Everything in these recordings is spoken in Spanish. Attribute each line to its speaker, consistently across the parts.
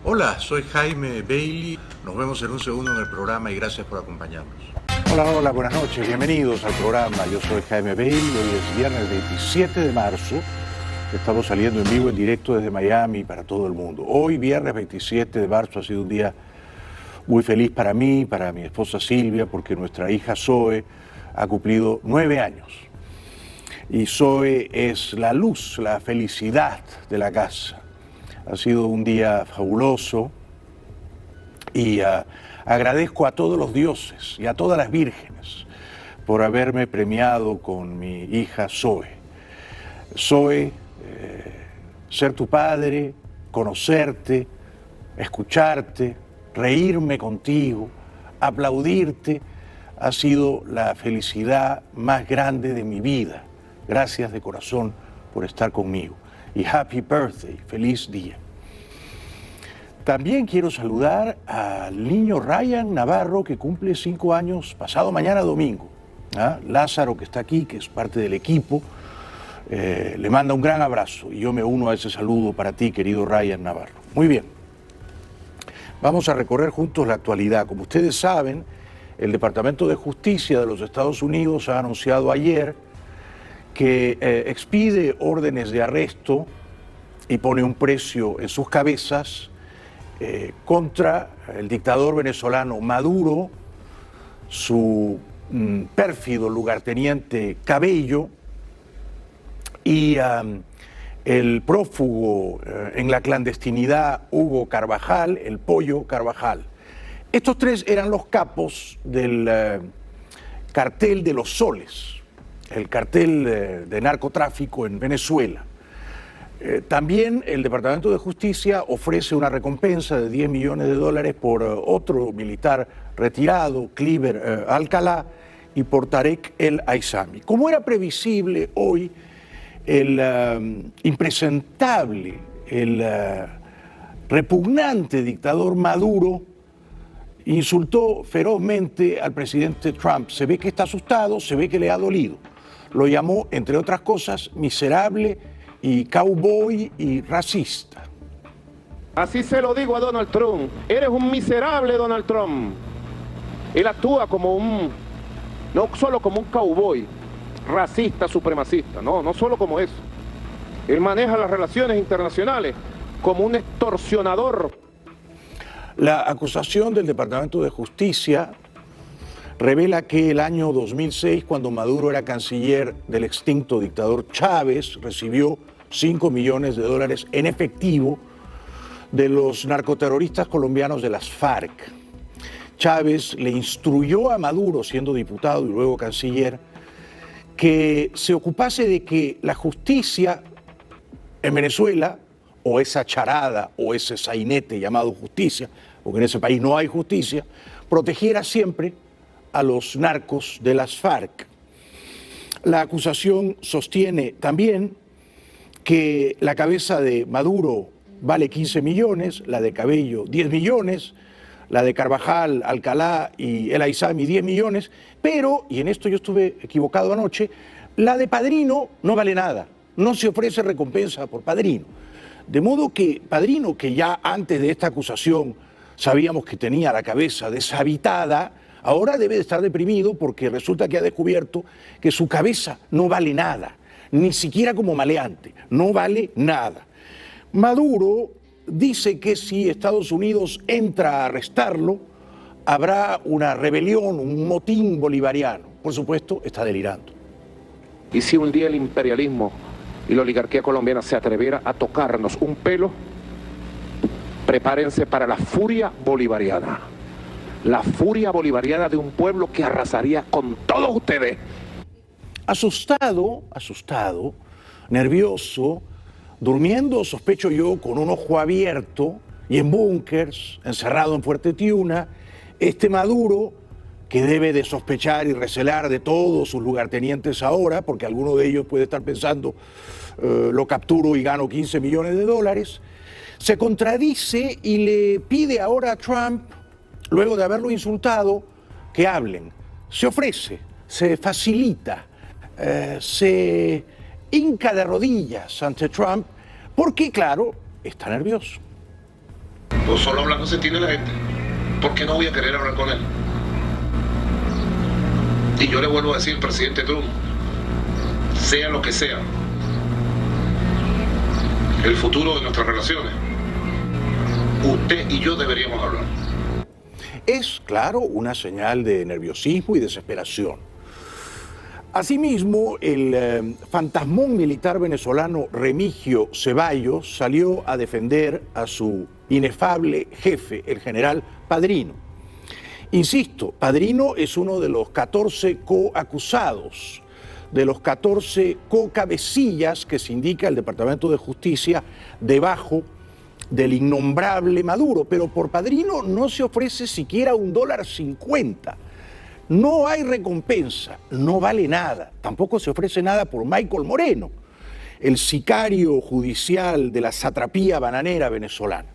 Speaker 1: Hola, soy Jaime Bailey. Nos vemos en un segundo en el programa y gracias por acompañarnos.
Speaker 2: Hola, buenas noches. Bienvenidos al programa. Yo soy Jaime Bailey. Hoy es viernes 27 de marzo. Estamos saliendo en vivo, en directo desde Miami para todo el mundo. Hoy, viernes 27 de marzo, ha sido un día muy feliz para mí, para mi esposa Silvia, porque nuestra hija Zoe ha cumplido 9 años. Y Zoe es la luz, la felicidad de la casa. Ha sido un día fabuloso y agradezco a todos los dioses y a todas las vírgenes por haberme premiado con mi hija Zoe. Zoe, ser tu padre, conocerte, escucharte, reírme contigo, aplaudirte, ha sido la felicidad más grande de mi vida. Gracias de corazón por estar conmigo. Y happy birthday, feliz día. También quiero saludar al niño Ryan Navarro, que cumple 5 años pasado mañana domingo. Lázaro, que está aquí, que es parte del equipo, le manda un gran abrazo y yo me uno a ese saludo para ti, querido Ryan Navarro. Muy bien, vamos a recorrer juntos la actualidad. Como ustedes saben, el Departamento de Justicia de los Estados Unidos ha anunciado ayer que expide órdenes de arresto y pone un precio en sus cabezas contra el dictador venezolano Maduro, su pérfido lugarteniente Cabello y el prófugo en la clandestinidad Hugo Carvajal, el Pollo Carvajal. Estos tres eran los capos del cartel de los soles, el cartel de narcotráfico en Venezuela. También el Departamento de Justicia ofrece una recompensa de $10 millones por otro militar retirado, Cliver Alcalá, y por Tarek El Aissami. Como era previsible, hoy el impresentable, el repugnante dictador Maduro insultó ferozmente al presidente Trump. Se ve que está asustado, se ve que le ha dolido. Lo llamó, entre otras cosas, miserable y cowboy y racista.
Speaker 3: Así se lo digo a Donald Trump. Eres un miserable, Donald Trump. Él actúa como no solo como un cowboy, racista, supremacista, no solo como eso. Él maneja las relaciones internacionales como un extorsionador.
Speaker 2: La acusación del Departamento de Justicia revela que el año 2006, cuando Maduro era canciller del extinto dictador Chávez, recibió $5 millones en efectivo de los narcoterroristas colombianos de las FARC. Chávez le instruyó a Maduro, siendo diputado y luego canciller, que se ocupase de que la justicia en Venezuela, o esa charada o ese sainete llamado justicia, porque en ese país no hay justicia, protegiera siempre a los narcos de las FARC. La acusación sostiene también que la cabeza de Maduro vale 15 millones, la de Cabello 10 millones, la de Carvajal, Alcalá y El Aissami 10 millones, pero, y en esto yo estuve equivocado anoche, la de Padrino no vale nada, no se ofrece recompensa por Padrino. De modo que Padrino, que ya antes de esta acusación sabíamos que tenía la cabeza deshabitada, ahora debe de estar deprimido porque resulta que ha descubierto que su cabeza no vale nada, ni siquiera como maleante, no vale nada. Maduro dice que si Estados Unidos entra a arrestarlo, habrá una rebelión, un motín bolivariano. Por supuesto, está delirando.
Speaker 3: Y si un día el imperialismo y la oligarquía colombiana se atreviera a tocarnos un pelo, prepárense para la furia bolivariana. La furia bolivariana de un pueblo que arrasaría con todos ustedes.
Speaker 2: Asustado, nervioso, durmiendo, sospecho yo, con un ojo abierto y en búnkers, encerrado en Fuerte Tiuna, este Maduro, que debe de sospechar y recelar de todos sus lugartenientes ahora, porque alguno de ellos puede estar pensando, lo capturo y gano $15 millones, se contradice y le pide ahora a Trump, luego de haberlo insultado, que hablen. Se ofrece, se facilita, se hinca de rodillas ante Trump, porque claro, está nervioso.
Speaker 3: O solo hablando se tiene la gente. ¿Por qué no voy a querer hablar con él? Y yo le vuelvo a decir, presidente Trump, sea lo que sea, el futuro de nuestras relaciones, usted y yo deberíamos hablar.
Speaker 2: Es, claro, una señal de nerviosismo y desesperación. Asimismo, el fantasmón militar venezolano Remigio Ceballos salió a defender a su inefable jefe, el general Padrino. Insisto, Padrino es uno de los 14 coacusados, de los 14 co-cabecillas que se indica el Departamento de Justicia debajo del innombrable Maduro, pero por Padrino no se ofrece siquiera $1.50. No hay recompensa, no vale nada. Tampoco se ofrece nada por Michael Moreno, el sicario judicial de la satrapía bananera venezolana.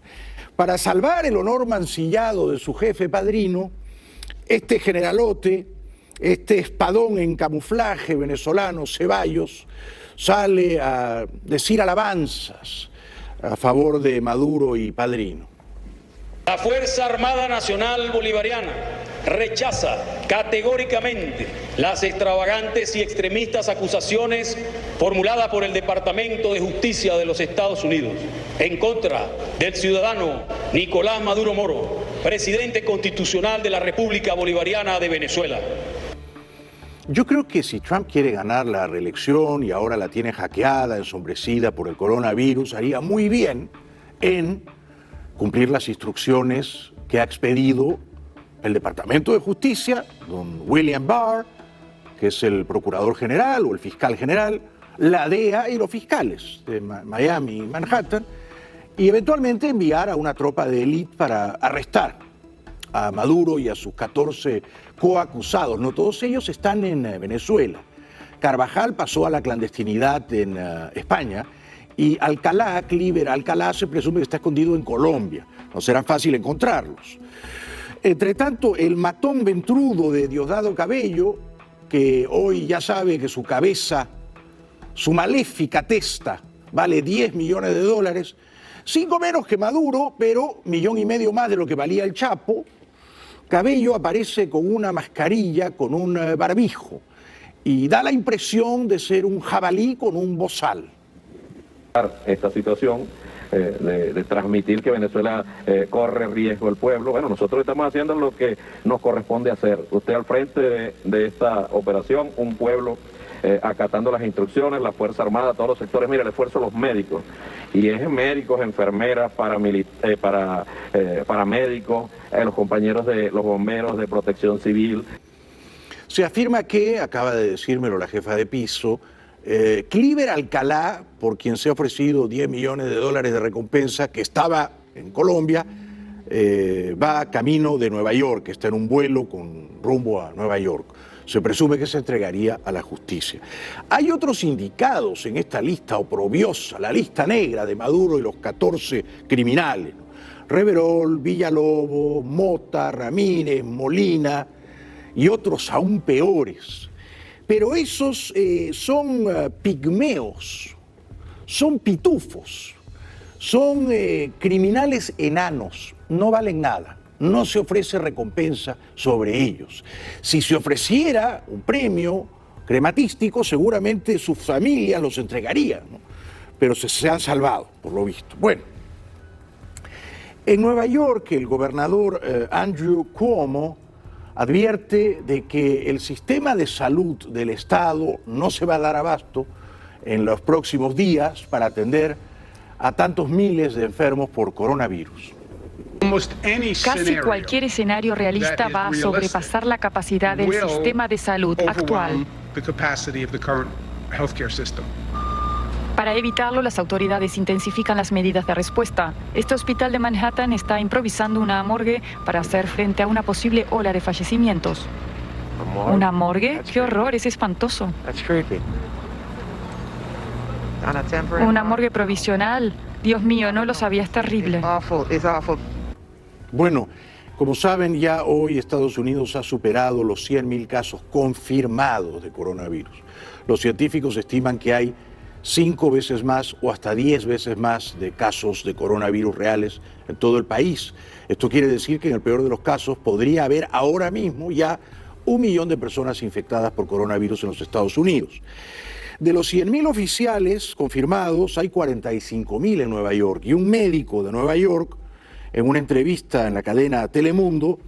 Speaker 2: Para salvar el honor mancillado de su jefe Padrino, este generalote, este espadón en camuflaje venezolano, Ceballos, sale a decir alabanzas a favor de Maduro y Padrino.
Speaker 4: La Fuerza Armada Nacional Bolivariana rechaza categóricamente las extravagantes y extremistas acusaciones formuladas por el Departamento de Justicia de los Estados Unidos en contra del ciudadano Nicolás Maduro Moro, presidente constitucional de la República Bolivariana de Venezuela.
Speaker 2: Yo creo que si Trump quiere ganar la reelección y ahora la tiene hackeada, ensombrecida por el coronavirus, haría muy bien en cumplir las instrucciones que ha expedido el Departamento de Justicia, don William Barr, que es el procurador general o el fiscal general, la DEA y los fiscales de Miami y Manhattan, y eventualmente enviar a una tropa de élite para arrestar a Maduro y a sus 14 coacusados. No todos ellos están en Venezuela. Carvajal pasó a la clandestinidad en España y Alcalá, Cliver Alcalá, se presume que está escondido en Colombia. No será fácil encontrarlos. Entre tanto, el matón ventrudo de Diosdado Cabello, que hoy ya sabe que su cabeza, su maléfica testa, vale $10 millones, 5 menos que Maduro, pero 1,5 millones más de lo que valía el Chapo. Cabello aparece con una mascarilla, con un barbijo, y da la impresión de ser un jabalí con un bozal.
Speaker 5: Esta situación de transmitir que Venezuela corre riesgo el pueblo. Bueno, nosotros estamos haciendo lo que nos corresponde hacer. Usted al frente de esta operación, un pueblo acatando las instrucciones, la Fuerza Armada, todos los sectores. Mira, el esfuerzo de los médicos, y es médicos, enfermeras, paramédicos, los compañeros de los bomberos de protección civil.
Speaker 2: Se afirma que, acaba de decírmelo la jefa de piso, Cliver Alcalá, por quien se ha ofrecido $10 millones de recompensa, que estaba en Colombia, va camino de Nueva York, está en un vuelo con rumbo a Nueva York. Se presume que se entregaría a la justicia. Hay otros indicados en esta lista oprobiosa, la lista negra de Maduro y los 14 criminales, ¿no? Reverol, Villalobos, Mota, Ramírez, Molina y otros aún peores. Pero esos son pigmeos, son pitufos, son criminales enanos, no valen nada, no se ofrece recompensa sobre ellos. Si se ofreciera un premio crematístico, seguramente sus familias los entregarían, ¿no? Pero se han salvado, por lo visto. Bueno, en Nueva York el gobernador Andrew Cuomo advierte de que el sistema de salud del Estado no se va a dar abasto en los próximos días para atender a tantos miles de enfermos por coronavirus.
Speaker 6: Casi cualquier escenario realista va a sobrepasar la capacidad del sistema de salud actual. Para evitarlo, las autoridades intensifican las medidas de respuesta. Este hospital de Manhattan está improvisando una morgue para hacer frente a una posible ola de fallecimientos. ¿Una morgue? ¡Qué horror! Es espantoso. Una morgue provisional. Dios mío, no lo sabía, es terrible.
Speaker 2: Bueno, como saben, ya hoy Estados Unidos ha superado los 100.000 casos confirmados de coronavirus. Los científicos estiman que hay 5 veces más o hasta 10 veces más de casos de coronavirus reales en todo el país. Esto quiere decir que en el peor de los casos podría haber ahora mismo ya 1 millón de personas infectadas por coronavirus en los Estados Unidos. De los 100.000 oficiales confirmados, hay 45.000 en Nueva York. Y un médico de Nueva York, en una entrevista en la cadena Telemundo,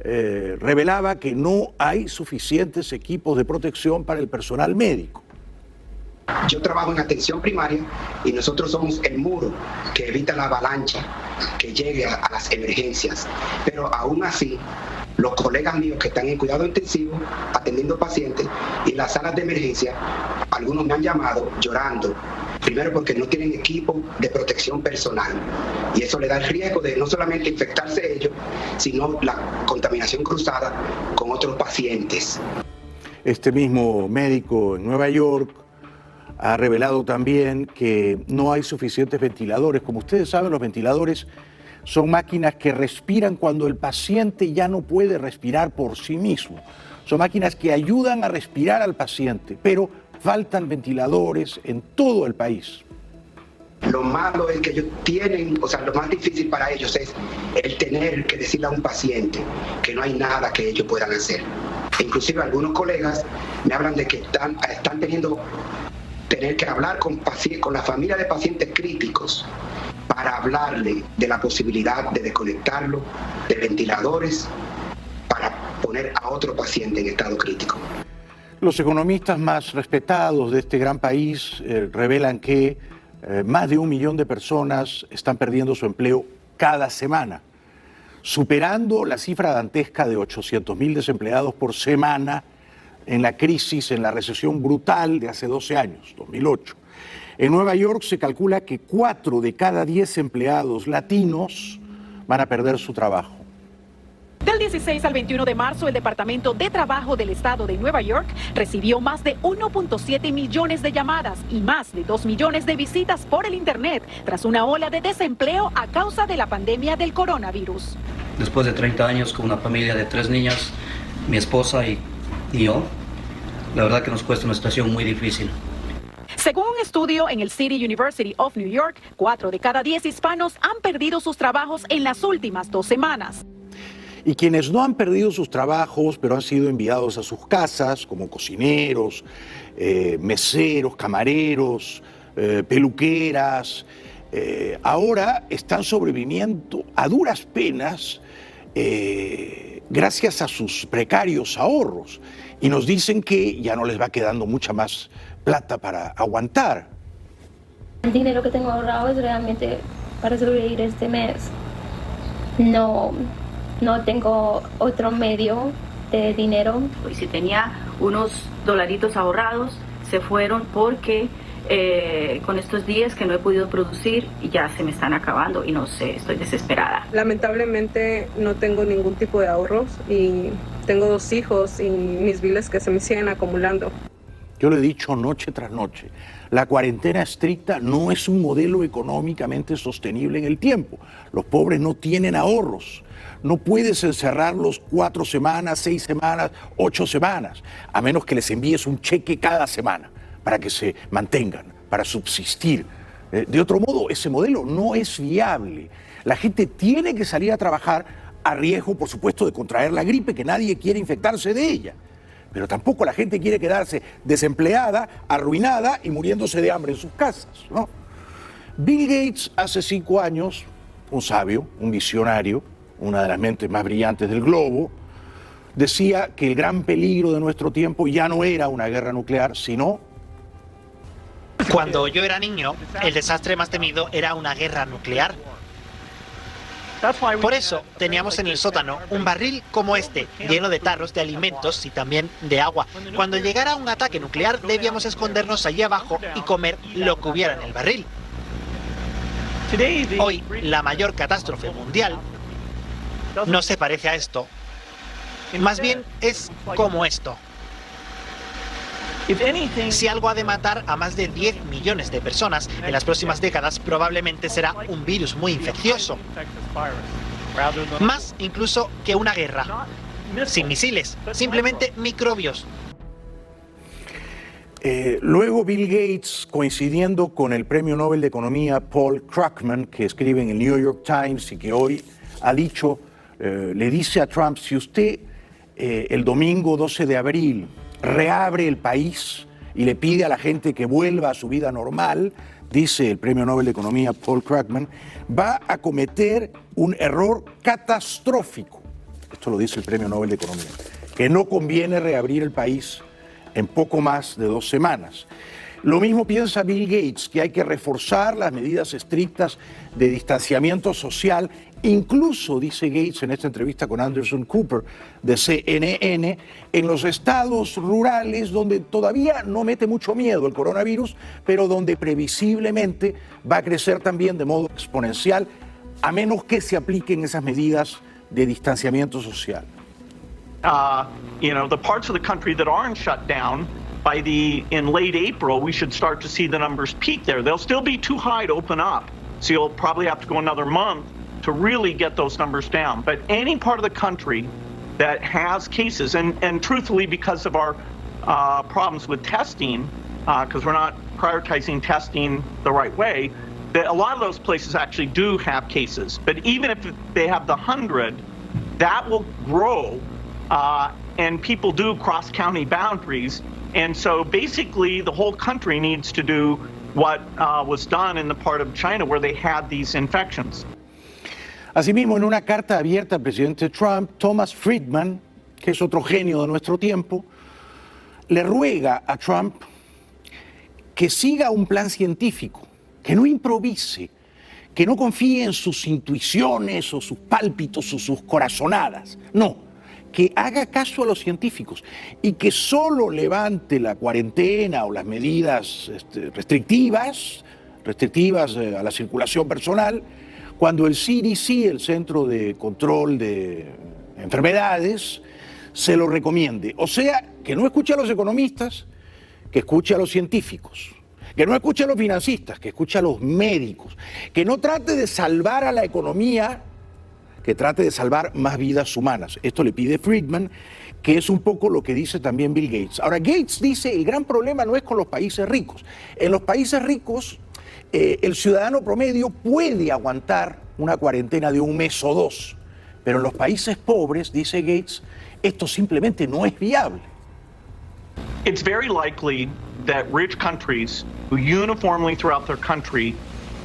Speaker 2: revelaba que no hay suficientes equipos de protección para el personal médico.
Speaker 7: Yo trabajo en atención primaria y nosotros somos el muro que evita la avalancha que llegue a las emergencias. Pero aún así, los colegas míos que están en cuidado intensivo, atendiendo pacientes, y en las salas de emergencia, algunos me han llamado llorando. Primero porque no tienen equipo de protección personal. Y eso le da el riesgo de no solamente infectarse ellos, sino la contaminación cruzada con otros pacientes.
Speaker 2: Este mismo médico en Nueva York ha revelado también que no hay suficientes ventiladores. Como ustedes saben, los ventiladores son máquinas que respiran cuando el paciente ya no puede respirar por sí mismo. Son máquinas que ayudan a respirar al paciente, pero faltan ventiladores en todo el país.
Speaker 7: Lo malo es que ellos tienen, o sea, lo más difícil para ellos es el tener que decirle a un paciente que no hay nada que ellos puedan hacer. E inclusive algunos colegas me hablan de que están tener que hablar con la familia de pacientes críticos para hablarle de la posibilidad de desconectarlo de ventiladores para poner a otro paciente en estado crítico.
Speaker 2: Los economistas más respetados de este gran país revelan que más de 1 millón de personas están perdiendo su empleo cada semana, superando la cifra dantesca de 800.000 desempleados por semana en la crisis, en la recesión brutal de hace 12 años, 2008. En Nueva York se calcula que 4 de cada 10 empleados latinos van a perder su trabajo.
Speaker 8: Del 16 al 21 de marzo, el Departamento de Trabajo del Estado de Nueva York recibió más de 1.7 millones de llamadas y más de 2 millones de visitas por el Internet tras una ola de desempleo a causa de la pandemia del coronavirus.
Speaker 9: Después de 30 años con una familia de 3 niñas, mi esposa y yo, la verdad que nos cuesta una situación muy difícil.
Speaker 8: Según un estudio en el City University of New York, 4 de cada 10 hispanos han perdido sus trabajos en las últimas 2 semanas.
Speaker 2: Y quienes no han perdido sus trabajos, pero han sido enviados a sus casas, como cocineros, meseros, camareros, peluqueras, ahora están sobreviviendo a duras penas gracias a sus precarios ahorros. Y nos dicen que ya no les va quedando mucha más plata para aguantar.
Speaker 10: El dinero que tengo ahorrado es realmente para sobrevivir este mes. No tengo otro medio de dinero.
Speaker 11: Y si tenía unos dolaritos ahorrados, se fueron porque con estos días que no he podido producir ya se me están acabando y no sé, estoy desesperada.
Speaker 12: Lamentablemente no tengo ningún tipo de ahorros y tengo 2 hijos y mis biles que se me siguen acumulando.
Speaker 2: Yo lo he dicho noche tras noche, la cuarentena estricta no es un modelo económicamente sostenible en el tiempo. Los pobres no tienen ahorros. No puedes encerrarlos 4 semanas, 6 semanas, 8 semanas, a menos que les envíes un cheque cada semana para que se mantengan, para subsistir. De otro modo, ese modelo no es viable. La gente tiene que salir a trabajar a riesgo, por supuesto, de contraer la gripe, que nadie quiere infectarse de ella. Pero tampoco la gente quiere quedarse desempleada, arruinada y muriéndose de hambre en sus casas, ¿no? Bill Gates hace 5 años, un sabio, un visionario, una de las mentes más brillantes del globo, decía que el gran peligro de nuestro tiempo ya no era una guerra nuclear, sino...
Speaker 13: Cuando yo era niño, el desastre más temido era una guerra nuclear. Por eso teníamos en el sótano un barril como este, lleno de tarros de alimentos y también de agua. Cuando llegara un ataque nuclear, debíamos escondernos allí abajo y comer lo que hubiera en el barril. Hoy, la mayor catástrofe mundial no se parece a esto. Más bien es como esto. Si algo ha de matar a más de 10 millones de personas en las próximas décadas, probablemente será un virus muy infeccioso. Más incluso que una guerra. Sin misiles, simplemente microbios.
Speaker 2: Luego Bill Gates, coincidiendo con el premio Nobel de Economía Paul Krugman, que escribe en el New York Times y que hoy ha dicho, le dice a Trump, si usted el domingo 12 de abril reabre el país y le pide a la gente que vuelva a su vida normal, dice el premio Nobel de Economía Paul Krugman, va a cometer un error catastrófico. Esto lo dice el premio Nobel de Economía, que no conviene reabrir el país en poco más de 2 semanas. Lo mismo piensa Bill Gates, que hay que reforzar las medidas estrictas de distanciamiento social. Incluso, dice Gates en esta entrevista con Anderson Cooper de CNN, en los estados rurales donde todavía no mete mucho miedo el coronavirus, pero donde previsiblemente va a crecer también de modo exponencial, a menos que se apliquen esas medidas de distanciamiento social.
Speaker 14: The parts of the country that aren't shut down, in late April, we should start to see the numbers peak there. They'll still be too high to open up, so you'll probably have to go another month to really get those numbers down. But any part of the country that has cases, and truthfully, because of our problems with testing, because we're not prioritizing testing the right way, that a lot of those places actually do have cases. But even if they have the 100, that will grow. And people do cross county boundaries. And so basically the whole country needs to do what was done in the part of China where they had these infections.
Speaker 2: Asimismo, en una carta abierta al presidente Trump, Thomas Friedman, que es otro genio de nuestro tiempo, le ruega a Trump que siga un plan científico, que no improvise, que no confíe en sus intuiciones o sus pálpitos o sus corazonadas. No, que haga caso a los científicos y que solo levante la cuarentena o las medidas restrictivas a la circulación personal cuando el CDC, el Centro de Control de Enfermedades, se lo recomiende. O sea, que no escuche a los economistas, que escuche a los científicos. Que no escuche a los financistas, que escuche a los médicos. Que no trate de salvar a la economía, que trate de salvar más vidas humanas. Esto le pide Friedman, que es un poco lo que dice también Bill Gates. Ahora, Gates dice, el gran problema no es con los países ricos. En los países ricos, el ciudadano promedio puede aguantar una cuarentena de 1 mes o 2. Pero en los países pobres, dice Gates, esto simplemente no es viable.
Speaker 14: It's very likely that rich countries who uniformly throughout their country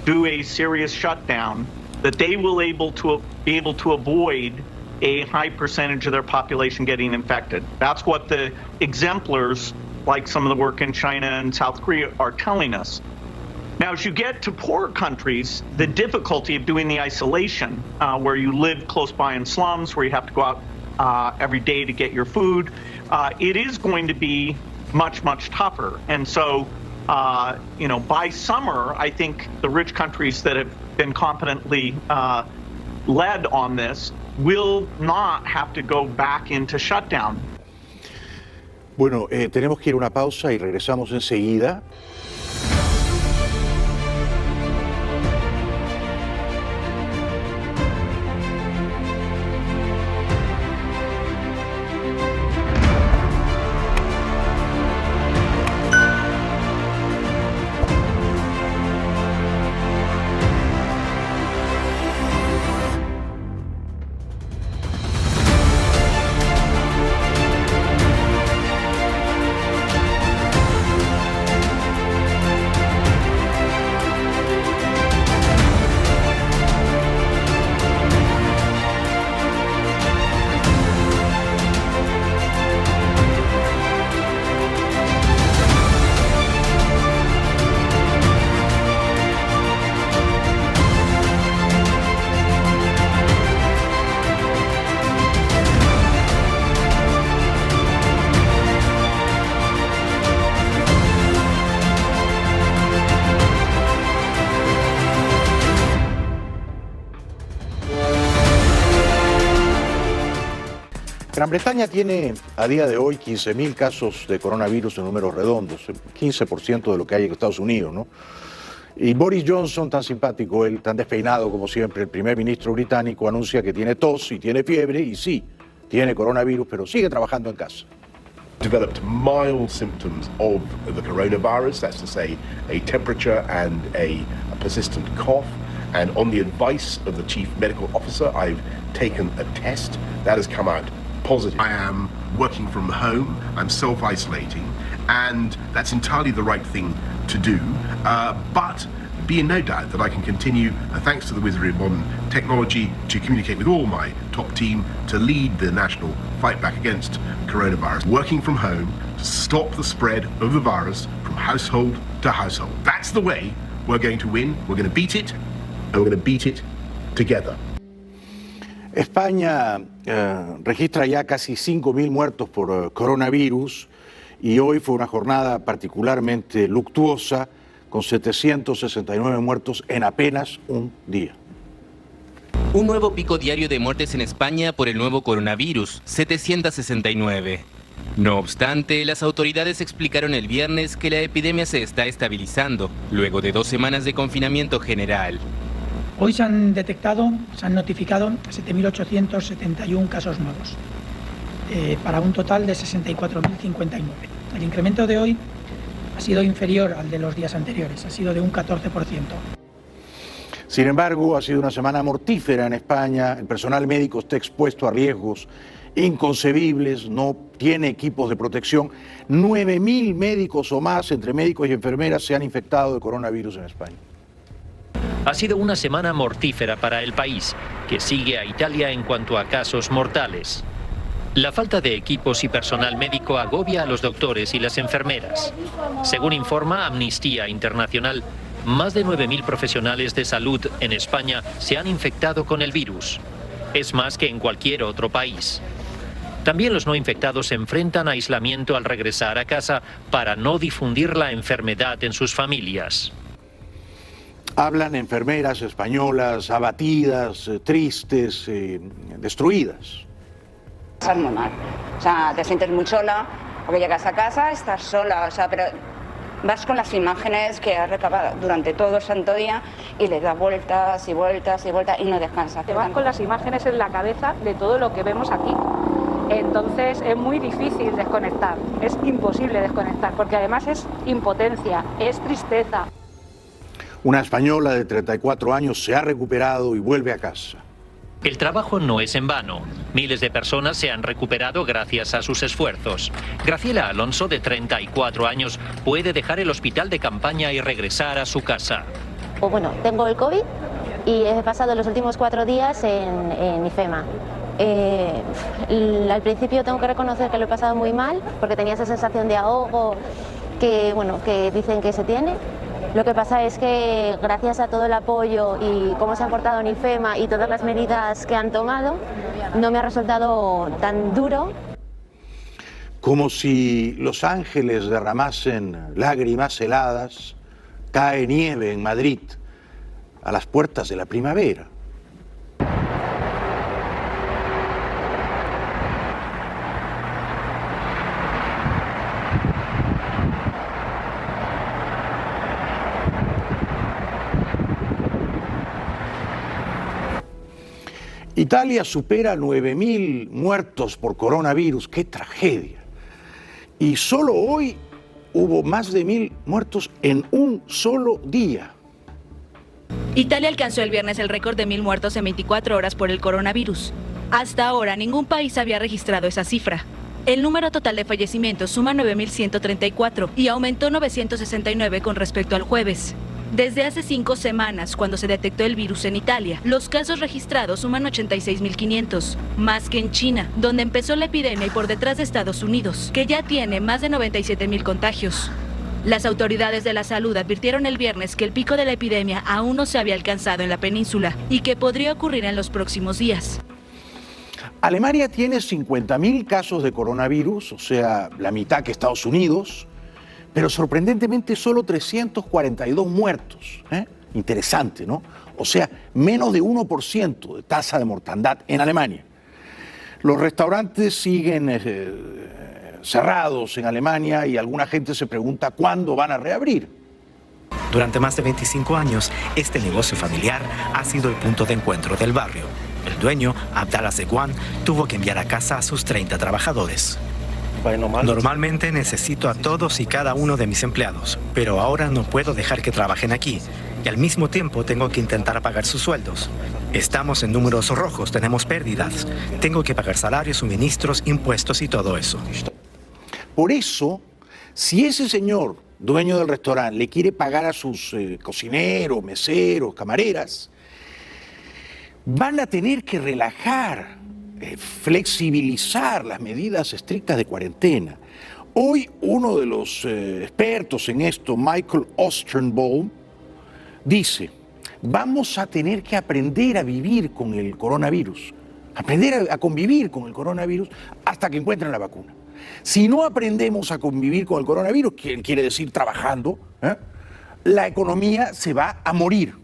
Speaker 14: do a serious shutdown, that they will be able to avoid a high percentage of their population getting infected. That's what the exemplars, like some of the work in China and South Korea, are telling us. Now, as you get to poorer countries, the difficulty of doing the isolation, where you live close by in slums, where you have to go out every day to get your food, it is going to be much, much tougher. And so, by summer, I think the rich countries that have been competently led on this will not have to go back into shutdown.
Speaker 2: Bueno, tenemos que ir a una pausa y regresamos enseguida. Gran Bretaña tiene a día de hoy 15.000 casos de coronavirus en números redondos, 15% de lo que hay en Estados Unidos, ¿no? Y Boris Johnson, tan simpático, él tan despeinado como siempre, el primer ministro británico, anuncia que tiene tos y tiene fiebre y sí, tiene coronavirus, pero sigue trabajando en casa.
Speaker 15: developed mild symptoms of the coronavirus, that's to say a temperature and a persistent cough. And on the advice of the chief medical officer, I've taken a test that has come out positive. I am working from home, I'm self-isolating, and that's entirely the right thing to do. But be in no doubt that I can continue, thanks to the wizardry of modern technology, to communicate with all my top team to lead the national fight back against coronavirus. Working from home to stop the spread of the virus from household to household. That's the way we're going to win. We're going to beat it, and we're going to beat it together.
Speaker 2: España registra ya casi 5.000 muertos por coronavirus y hoy fue una jornada particularmente luctuosa con 769 muertos en apenas un día.
Speaker 16: Un nuevo pico diario de muertes en España por el nuevo coronavirus, 769. No obstante, las autoridades explicaron el viernes que la epidemia se está estabilizando, luego de 2 semanas de confinamiento general.
Speaker 17: Hoy se han notificado 7.871 casos nuevos, para un total de 64.059. El incremento de hoy ha sido inferior al de los días anteriores, ha sido de un 14%.
Speaker 2: Sin embargo, ha sido una semana mortífera en España. El personal médico está expuesto a riesgos inconcebibles, no tiene equipos de protección. 9.000 médicos o más, entre médicos y enfermeras, se han infectado de coronavirus en España.
Speaker 18: Ha sido una semana mortífera para el país, que sigue a Italia en cuanto a casos mortales. La falta de equipos y personal médico agobia a los doctores y las enfermeras. Según informa Amnistía Internacional, más de 9.000 profesionales de salud en España se han infectado con el virus. Es más que en cualquier otro país. También los no infectados se enfrentan a aislamiento al regresar a casa para no difundir la enfermedad en sus familias.
Speaker 2: Hablan enfermeras españolas abatidas, tristes, destruidas.
Speaker 19: Estás muy mal, o sea, te sientes muy sola, porque llegas a casa, estás sola, o sea, pero vas con las imágenes que has recabado durante todo el santo día y le das vueltas y vueltas y vueltas y no descansas.
Speaker 20: Te vas con las imágenes en la cabeza de todo lo que vemos aquí. Entonces es muy difícil desconectar, es imposible desconectar, porque además es impotencia, es tristeza.
Speaker 2: Una española de 34 años se ha recuperado y vuelve a casa.
Speaker 18: El trabajo no es en vano. Miles de personas se han recuperado gracias a sus esfuerzos. Graciela Alonso, de 34 años, puede dejar el hospital de campaña y regresar a su casa.
Speaker 21: Bueno, tengo el COVID y he pasado los últimos 4 días en IFEMA. Al principio tengo que reconocer que lo he pasado muy mal, porque tenía esa sensación de ahogo que dicen que se tiene. Lo que pasa es que gracias a todo el apoyo y cómo se han portado en IFEMA y todas las medidas que han tomado, no me ha resultado tan duro.
Speaker 2: Como si los ángeles derramasen lágrimas heladas, cae nieve en Madrid, a las puertas de la primavera. Italia supera 9.000 muertos por coronavirus. ¡Qué tragedia! Y solo hoy hubo más de 1.000 muertos en un solo día.
Speaker 22: Italia alcanzó el viernes el récord de 1.000 muertos en 24 horas por el coronavirus. Hasta ahora, ningún país había registrado esa cifra. El número total de fallecimientos suma 9.134 y aumentó 969 con respecto al jueves. Desde hace 5 semanas, cuando se detectó el virus en Italia, los casos registrados suman 86.500, más que en China, donde empezó la epidemia, y por detrás de Estados Unidos, que ya tiene más de 97.000 contagios. Las autoridades de la salud advirtieron el viernes que el pico de la epidemia aún no se había alcanzado en la península y que podría ocurrir en los próximos días.
Speaker 2: Alemania tiene 50.000 casos de coronavirus, o sea, la mitad que Estados Unidos, pero sorprendentemente solo 342 muertos. Interesante, ¿no? O sea, menos de 1% de tasa de mortandad en Alemania. Los restaurantes siguen cerrados en Alemania y alguna gente se pregunta cuándo van a reabrir.
Speaker 23: Durante más de 25 años, este negocio familiar ha sido el punto de encuentro del barrio. El dueño, Abdallah Seguan, tuvo que enviar a casa a sus 30 trabajadores. Normalmente necesito a todos y cada uno de mis empleados, pero ahora no puedo dejar que trabajen aquí. Y al mismo tiempo tengo que intentar pagar sus sueldos. Estamos en números rojos, tenemos pérdidas. Tengo que pagar salarios, suministros, impuestos y todo eso.
Speaker 2: Por eso, si ese señor, dueño del restaurante, le quiere pagar a sus cocineros, meseros, camareras, van a tener que relajar, flexibilizar las medidas estrictas de cuarentena. Hoy uno de los expertos en esto, Michael Osterbaum, dice, vamos a tener que aprender a vivir con el coronavirus, aprender a convivir con el coronavirus hasta que encuentren la vacuna. Si no aprendemos a convivir con el coronavirus, que quiere decir trabajando, la economía se va a morir.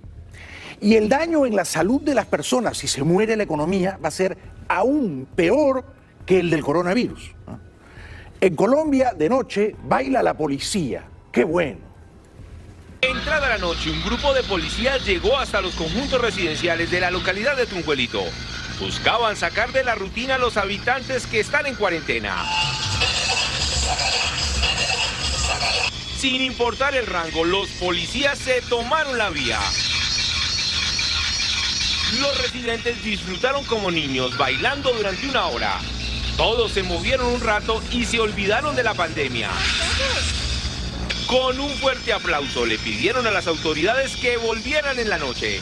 Speaker 2: Y el daño en la salud de las personas, si se muere la economía, va a ser aún peor que el del coronavirus. En Colombia, de noche, baila la policía. ¡Qué bueno!
Speaker 1: Entrada la noche, un grupo de policías llegó hasta los conjuntos residenciales de la localidad de Tunjuelito. Buscaban sacar de la rutina a los habitantes que están en cuarentena. Sin importar el rango, los policías se tomaron la vía. Los residentes disfrutaron como niños, bailando durante una hora. Todos se movieron un rato y se olvidaron de la pandemia. Con un fuerte aplauso le pidieron a las autoridades que volvieran en la noche.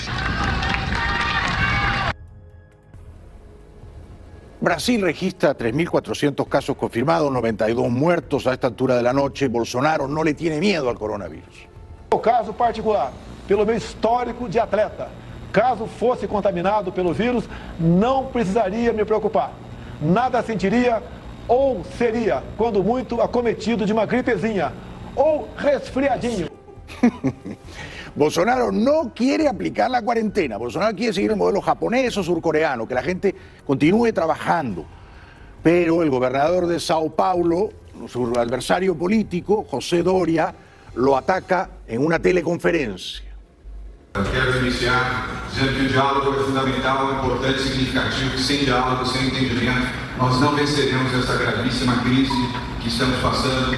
Speaker 2: Brasil registra 3.400 casos confirmados, 92 muertos a esta altura de la noche. Bolsonaro no le tiene miedo al coronavirus.
Speaker 3: O caso particular, pelo meu histórico de atleta, caso fosse contaminado pelo vírus, não precisaria me preocupar. Nada sentiria ou seria, quando muito, acometido de uma gripezinha ou resfriadinho.
Speaker 2: Bolsonaro no quiere aplicar la cuarentena. Bolsonaro quiere seguir el modelo japonés o surcoreano, que la gente continúe trabajando. Pero el gobernador de Sao Paulo, su adversario político, José Doria, lo ataca en una teleconferencia.
Speaker 4: Quero iniciar dizendo que o diálogo é fundamental, importante e significativo, que sem diálogo, sem entendimento, nós não venceremos essa gravíssima crise que estamos passando,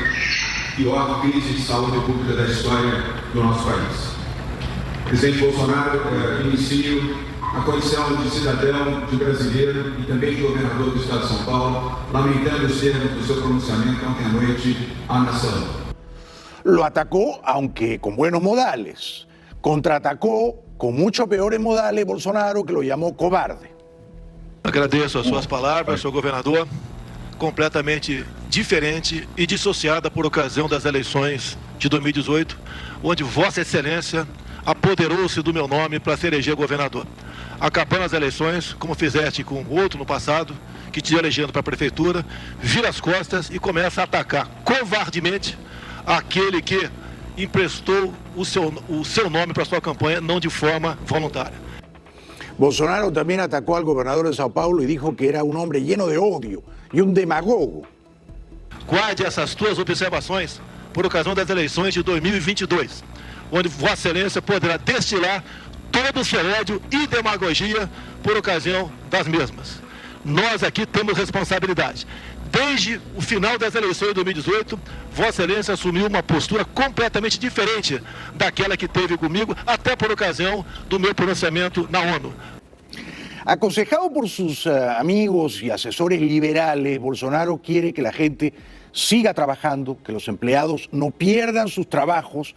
Speaker 4: pior crise de saúde pública da história do nosso país. Presidente Bolsonaro, inicio a condição de cidadão, de brasileiro e também de governador do Estado de São Paulo, lamentando os termos do seu pronunciamento ontem à noite à nação.
Speaker 2: Lo atacó, aunque con buenos modales. Contraatacó con mucho peores modales Bolsonaro, que lo llamó cobarde.
Speaker 3: Agradeço as suas palavras, senhor governador, completamente diferente e dissociada por ocasião das eleições de 2018, onde Vossa Excelência apoderou-se do meu nome para se eleger governador. Acabando as eleições, como fizeste com o outro no passado, que te elegendo para a prefeitura, vira as costas e começa a atacar covardemente aquele que emprestou o seu nome para sua campanha, não de forma voluntária.
Speaker 2: Bolsonaro también atacó al gobernador de Sao Paulo y dijo que era un hombre lleno de odio y un demagogo.
Speaker 3: Guarde essas tuas observações por ocasião das eleições de 2022, onde Vossa Excelência poderá destilar todo o seu ódio e demagogia por ocasião das mesmas. Nós aqui temos responsabilidade. Desde o final das eleições de 2018, Vossa Excelência assumiu uma postura completamente diferente daquela que teve comigo, até por ocasião do meu pronunciamento na ONU.
Speaker 2: Aconsejado por sus amigos y asesores liberales, Bolsonaro quiere que la gente siga trabajando, que los empleados no pierdan sus trabajos,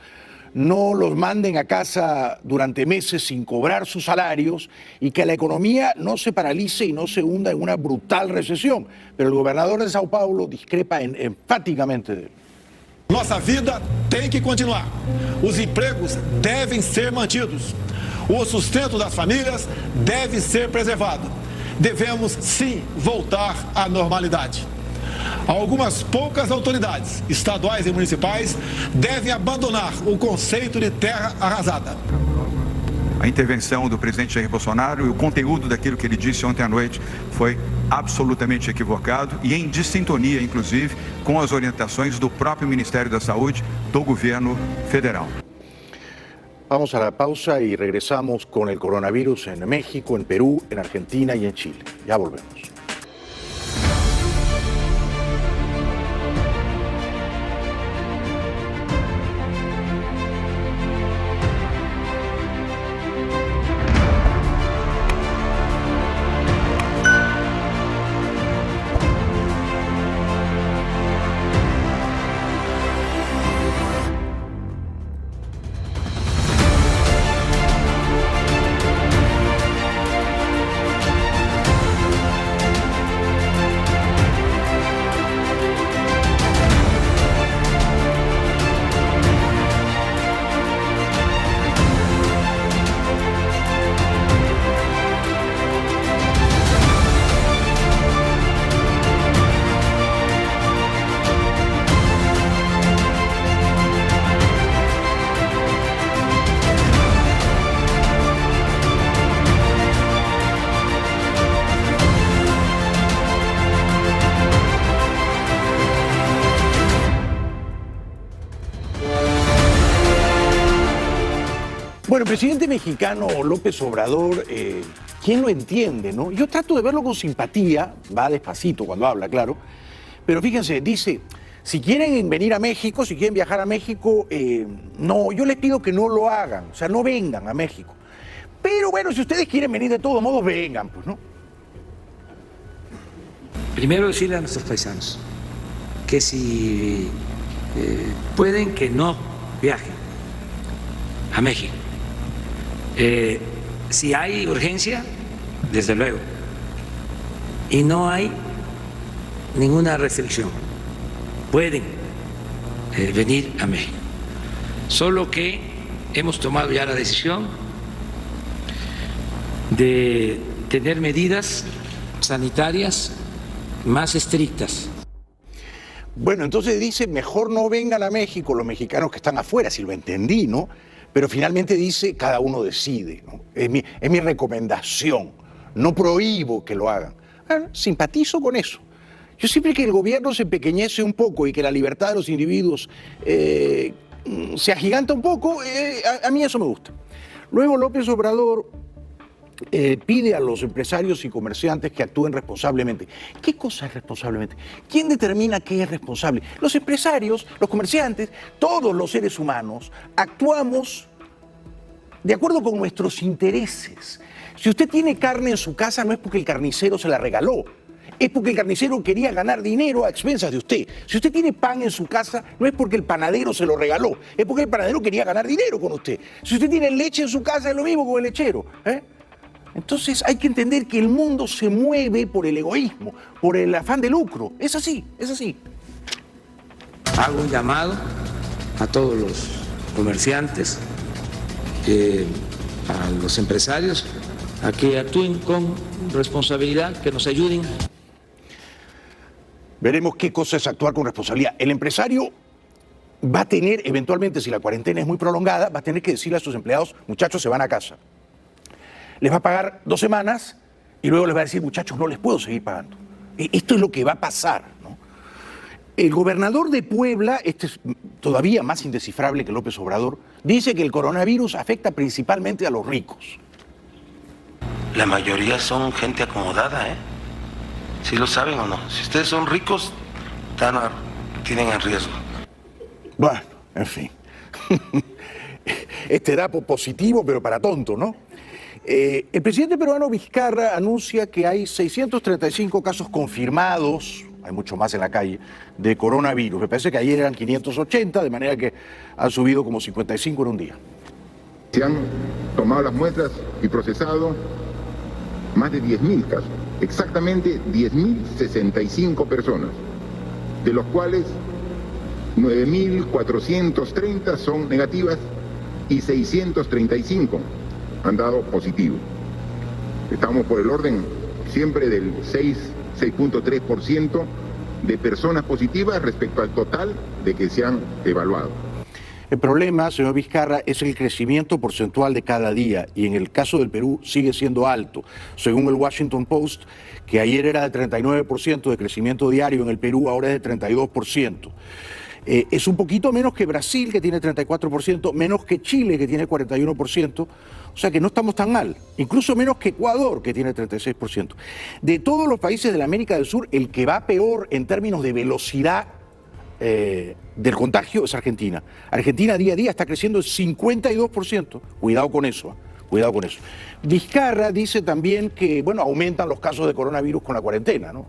Speaker 2: no los manden a casa durante meses sin cobrar sus salarios y que la economía no se paralice y no se hunda en una brutal recesión. Pero el gobernador de Sao Paulo discrepa enfáticamente de él.
Speaker 3: Nossa vida tem que continuar. Os empregos devem ser mantidos. O sustento das famílias deve ser preservado. Devemos, sim, voltar à normalidade. Algumas poucas autoridades, estaduais e municipais, devem abandonar o conceito de terra arrasada.
Speaker 24: A intervenção do presidente Jair Bolsonaro e o conteúdo daquilo que ele disse ontem à noite foi absolutamente equivocado e em dissintonia, inclusive, com as orientações do próprio Ministério da Saúde do governo federal.
Speaker 2: Vamos a la pausa y regresamos con el coronavirus en México, en Perú, en Argentina y en Chile. Ya volvemos. Bueno, el presidente mexicano López Obrador, ¿quién lo entiende, no? Yo trato de verlo con simpatía, va despacito cuando habla, claro, pero fíjense, dice, si quieren venir a México, si quieren viajar a México, no, yo les pido que no lo hagan, o sea, no vengan a México. Pero bueno, si ustedes quieren venir de todos modos, vengan, pues, ¿no?
Speaker 5: Primero decirle a nuestros paisanos que si pueden, que no viajen a México. Si hay urgencia, desde luego, y no hay ninguna restricción, pueden venir a México. Solo que hemos tomado ya la decisión de tener medidas sanitarias más estrictas.
Speaker 2: Bueno, entonces dice, mejor no vengan a México los mexicanos que están afuera, si lo entendí, ¿no? Pero finalmente dice, cada uno decide, ¿no? Es mi recomendación, no prohíbo que lo hagan. Simpatizo con eso. Yo siempre que el gobierno se empequeñece un poco y que la libertad de los individuos se agiganta un poco, a mí eso me gusta. Luego López Obrador pide a los empresarios y comerciantes que actúen responsablemente. ¿Qué cosa es responsablemente? ¿Quién determina qué es responsable? Los empresarios, los comerciantes, todos los seres humanos actuamos de acuerdo con nuestros intereses. Si usted tiene carne en su casa no es porque el carnicero se la regaló, es porque el carnicero quería ganar dinero a expensas de usted. Si usted tiene pan en su casa no es porque el panadero se lo regaló, es porque el panadero quería ganar dinero con usted. Si usted tiene leche en su casa es lo mismo con el lechero, Entonces hay que entender que el mundo se mueve por el egoísmo, por el afán de lucro. Es así, es así.
Speaker 5: Hago un llamado a todos los comerciantes, a los empresarios, a que actúen con responsabilidad, que nos ayuden.
Speaker 2: Veremos qué cosa es actuar con responsabilidad. El empresario va a tener, eventualmente, si la cuarentena es muy prolongada, va a tener que decirle a sus empleados, muchachos, se van a casa. Les va a pagar 2 semanas y luego les va a decir, muchachos, no les puedo seguir pagando. Esto es lo que va a pasar, ¿no? El gobernador de Puebla, este es todavía más indescifrable que López Obrador, dice que el coronavirus afecta principalmente a los ricos.
Speaker 6: La mayoría son gente acomodada, ¿eh? ¿Sí lo saben o no? Si ustedes son ricos, tienen en riesgo.
Speaker 2: Bueno, en fin. Este da positivo, pero para tonto, ¿no? El presidente peruano Vizcarra anuncia que hay 635 casos confirmados, hay mucho más en la calle, de coronavirus. Me parece que ayer eran 580, de manera que han subido como 55 en un día.
Speaker 7: Se han tomado las muestras y procesado más de 10.000 casos, exactamente 10.065 personas, de los cuales 9.430 son negativas y 635 han dado positivo. Estamos por el orden siempre del 6.3% de personas positivas respecto al total de que se han evaluado.
Speaker 2: El problema, señor Vizcarra, es el crecimiento porcentual de cada día y en el caso del Perú sigue siendo alto. Según el Washington Post, que ayer era de 39% de crecimiento diario en el Perú, ahora es de 32%. Es un poquito menos que Brasil, que tiene 34%, menos que Chile, que tiene 41%, o sea que no estamos tan mal, incluso menos que Ecuador, que tiene 36%. De todos los países de la América del Sur, el que va peor en términos de velocidad del contagio es Argentina. Argentina día a día está creciendo el 52%, cuidado con eso, cuidado con eso. Vizcarra dice también que, bueno, aumentan los casos de coronavirus con la cuarentena, ¿no?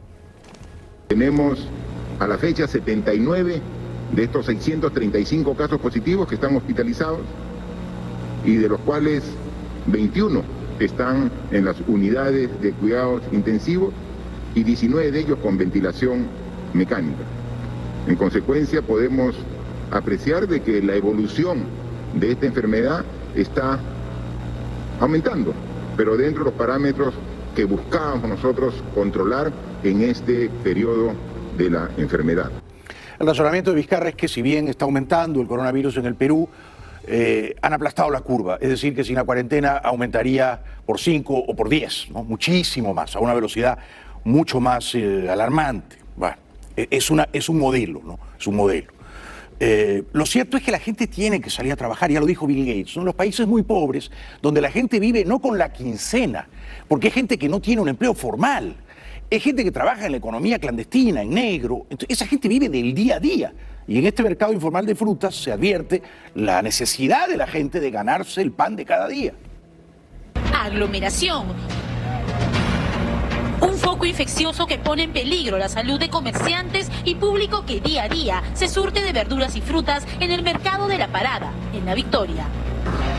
Speaker 7: Tenemos a la fecha 79 de estos 635 casos positivos que están hospitalizados y de los cuales 21 están en las unidades de cuidados intensivos y 19 de ellos con ventilación mecánica. En consecuencia, podemos apreciar de que la evolución de esta enfermedad está aumentando, pero dentro de los parámetros que buscábamos nosotros controlar en este periodo de la enfermedad.
Speaker 2: El razonamiento de Vizcarra es que si bien está aumentando el coronavirus en el Perú, han aplastado la curva, es decir, que sin la cuarentena aumentaría por 5 o por 10, ¿no? Muchísimo más, a una velocidad mucho más alarmante. Bueno, es un modelo, ¿no? Es un modelo. Lo cierto es que la gente tiene que salir a trabajar, ya lo dijo Bill Gates. Son los países muy pobres donde la gente vive no con la quincena, porque es gente que no tiene un empleo formal, es gente que trabaja en la economía clandestina, en negro. Entonces, esa gente vive del día a día. Y en este mercado informal de frutas se advierte la necesidad de la gente de ganarse el pan de cada día.
Speaker 8: Aglomeración. Un foco infeccioso que pone en peligro la salud de comerciantes y público que día a día se surte de verduras y frutas en el mercado de La Parada, en La Victoria.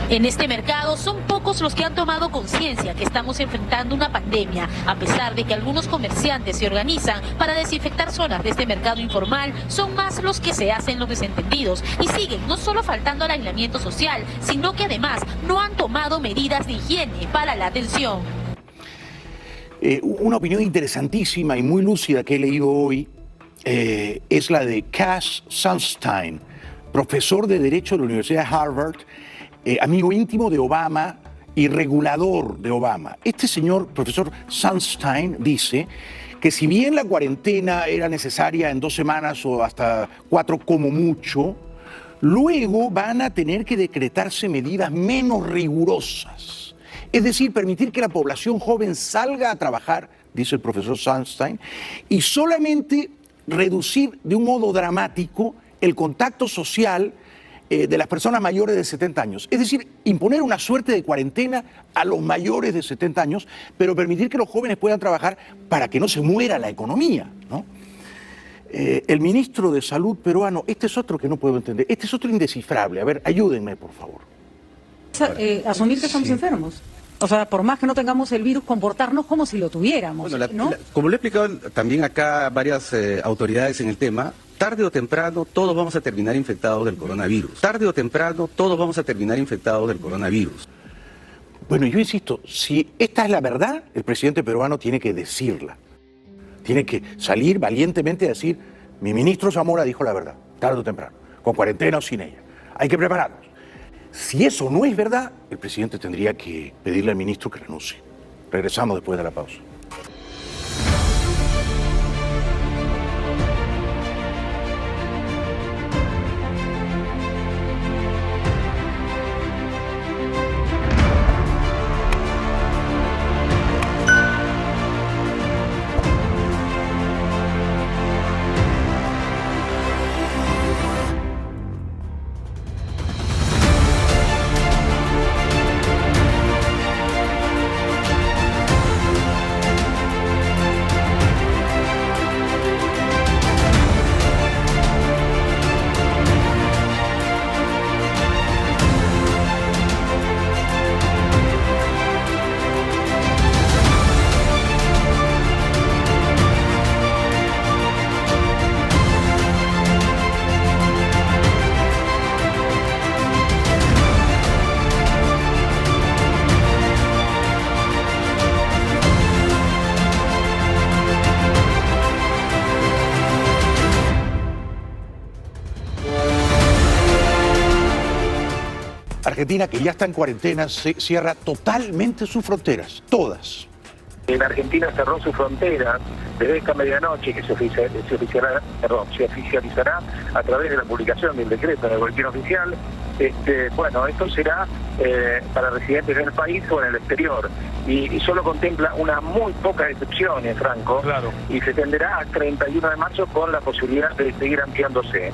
Speaker 8: En este mercado son pocos los que han tomado conciencia que estamos enfrentando una pandemia, a pesar de que algunos comerciantes se organizan para desinfectar zonas de este mercado informal. Son más los que se hacen los desentendidos y siguen no solo faltando al aislamiento social, sino que además no han tomado medidas de higiene para la atención.
Speaker 2: Una opinión interesantísima y muy lúcida que he leído hoy es la de Cass Sunstein, profesor de Derecho de la Universidad de Harvard, amigo íntimo de Obama y regulador de Obama. Este señor, profesor Sunstein, dice que si bien la cuarentena era necesaria en 2 semanas o hasta 4 como mucho, luego van a tener que decretarse medidas menos rigurosas. Es decir, permitir que la población joven salga a trabajar, dice el profesor Sunstein, y solamente reducir de un modo dramático el contacto social de las personas mayores de 70 años. Es decir, imponer una suerte de cuarentena a los mayores de 70 años, pero permitir que los jóvenes puedan trabajar para que no se muera la economía, ¿no? El ministro de Salud peruano, este es otro que no puedo entender, este es otro indescifrable. A ver, ayúdenme, por favor.
Speaker 9: Asumir que estamos enfermos. O sea, por más que no tengamos el virus, comportarnos como si lo tuviéramos,
Speaker 10: bueno,
Speaker 9: ¿no?
Speaker 10: Como lo he explicado también acá varias autoridades en el tema, tarde o temprano todos vamos a terminar infectados del coronavirus. Tarde o temprano todos vamos a terminar infectados del coronavirus.
Speaker 2: Bueno, yo insisto, si esta es la verdad, el presidente peruano tiene que decirla. Tiene que salir valientemente a decir, mi ministro Zamora dijo la verdad, tarde o temprano, con cuarentena o sin ella. Hay que prepararnos. Si eso no es verdad, el presidente tendría que pedirle al ministro que renuncie. Regresamos después de la pausa. Argentina, que ya está en cuarentena, cierra totalmente sus fronteras, todas.
Speaker 11: En Argentina cerró sus fronteras desde esta medianoche, que se oficializará a través de la publicación del decreto en el boletín oficial. Bueno, esto será para residentes del país o en el exterior. Y solo contempla unas muy pocas excepciones, Franco. Claro. Y se extenderá al 31 de marzo con la posibilidad de seguir ampliándose.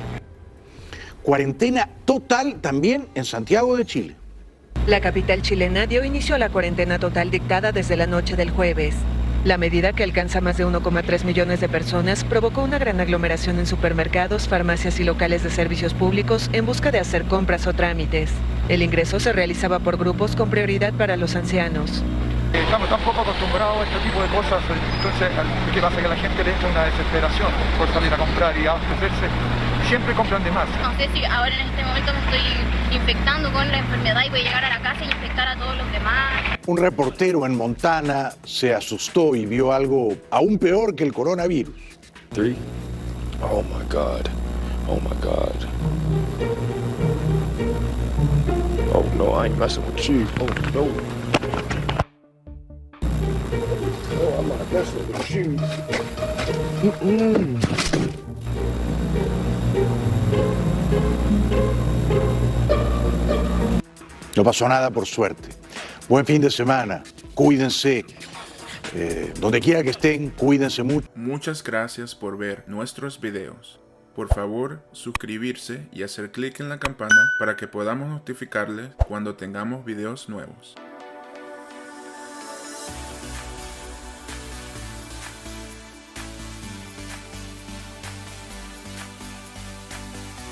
Speaker 2: Cuarentena total también en Santiago de Chile.
Speaker 25: La capital chilena dio inicio a la cuarentena total dictada desde la noche del jueves. La medida, que alcanza más de 1,3 millones de personas, provocó una gran aglomeración en supermercados, farmacias y locales de servicios públicos en busca de hacer compras o trámites. El ingreso se realizaba por grupos con prioridad para los ancianos.
Speaker 26: Estamos tan poco acostumbrados a este tipo de cosas, entonces, ¿qué pasa? Que la gente le entra una desesperación por salir a comprar y abastecerse. Siempre compran de más.
Speaker 27: No sé si ahora en este momento me estoy infectando con la enfermedad y voy a llegar a la casa y infectar a todos los demás.
Speaker 2: Un reportero en Montana se asustó y vio algo aún peor que el coronavirus.
Speaker 28: 3. Oh my God. Oh my God. Oh no, I ain't messing with you. Oh no. Oh, I'm not messing with you.
Speaker 2: No pasó nada, por suerte. Buen fin de semana. Cuídense. Donde quiera que estén, cuídense mucho.
Speaker 12: Muchas gracias por ver nuestros videos. Por favor, suscribirse y hacer clic en la campana para que podamos notificarles cuando tengamos videos nuevos.